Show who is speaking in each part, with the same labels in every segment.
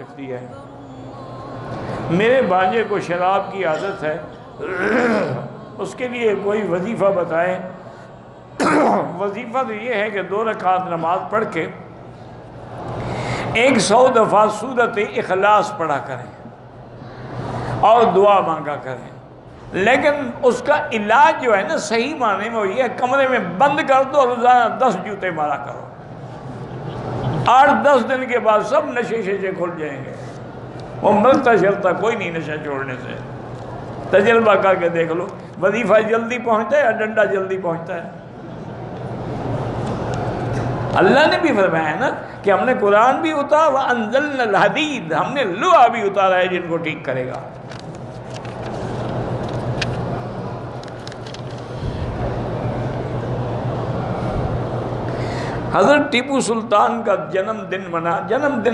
Speaker 1: سکتی ہے۔ میرے بھانجے کو شراب کی عادت ہے، اس کے لیے کوئی وظیفہ بتائیں۔ وظیفہ تو یہ ہے کہ 2 رکعت نماز پڑھ کے 100 دفعہ سورۃ اخلاص پڑھا کریں اور دعا مانگا کریں، لیکن اس کا علاج جو ہے نا صحیح معنی میں وہ یہ ہے، کمرے میں بند کر دو، روزانہ 10 جوتے مارا کرو، 8-10 دن کے بعد سب نشے شیشے کھل جائیں گے۔ وہ ملتا شلتا کوئی نہیں نشہ چھوڑنے سے، تجربہ کر کے دیکھ لو۔ وظیفہ جلدی پہنچتا ہے یا ڈنڈا جلدی پہنچتا ہے؟ اللہ نے بھی فرمایا نا کہ ہم نے قرآن بھی اتارا، وَأَنزَلْنَا الْحَدِيدَ، ہم نے لوہا بھی اتارا ہے جن کو ٹھیک کرے گا۔ حضرت ٹیپو سلطان کا جنم دن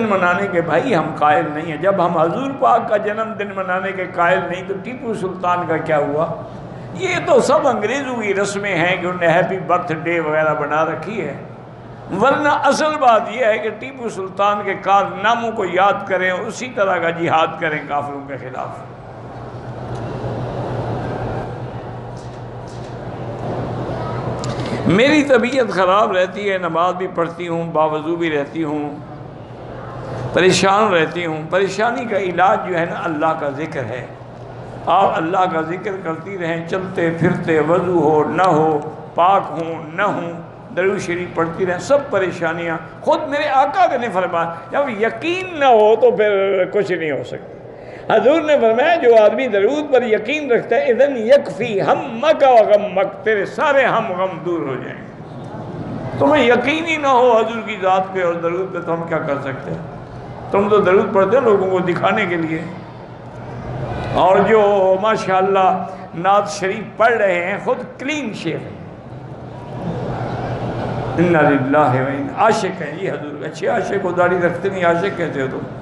Speaker 1: منانے کے بھائی ہم قائل نہیں ہیں۔ جب ہم حضور پاک کا جنم دن منانے کے قائل نہیں تو ٹیپو سلطان کا کیا ہوا؟ یہ تو سب انگریزوں کی رسمیں ہیں کہ انہیں ہیپی برتھ ڈے وغیرہ بنا رکھی ہے، ورنہ اصل بات یہ ہے کہ ٹیپو سلطان کے کارناموں کو یاد کریں، اسی طرح کا جہاد کریں کافروں کے خلاف۔ میری طبیعت خراب رہتی ہے، نماز بھی پڑھتی ہوں، باوضو بھی رہتی ہوں، پریشان رہتی ہوں۔ پریشانی کا علاج جو ہے نا اللہ کا ذکر ہے۔ آپ اللہ کا ذکر کرتی رہیں، چلتے پھرتے، وضو ہو نہ ہو، پاک ہوں نہ ہوں، درود شریف پڑھتی رہیں، سب پریشانیاں۔ خود میرے آقا نے فرمایا جب یقین نہ ہو تو پھر کچھ نہیں ہو سکتا۔ حضور نے فرمایا جو آدمی درود پر یقین رکھتا ہے اذن یکفی ہمک و غمک، تیرے سارے ہم غم دور ہو جائیں گے۔ تمہیں یقین ہی نہ ہو حضور کی ذات پہ اور درود پہ تو ہم کیا کر سکتے ہیں؟ تم تو درود پڑھتے ہو لوگوں کو دکھانے کے لیے، اور جو ماشاءاللہ نعت شریف پڑھ رہے ہیں خود کلین شیو ہیں، انا للہ و انا، عاشق ہیں یہ حضور۔ اچھے عاشق کو داڑھی رکھتے نہیں، عاشق کہتے ہو تم؟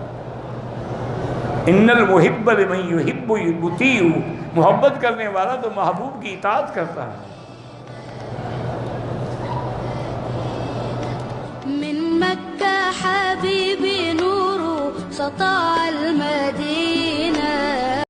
Speaker 1: ان المحب لمن یحب یطیع، محبت کرنے والا تو محبوب کی اطاعت کرتا ہے۔
Speaker 2: من مکہ حبیبی نور سطع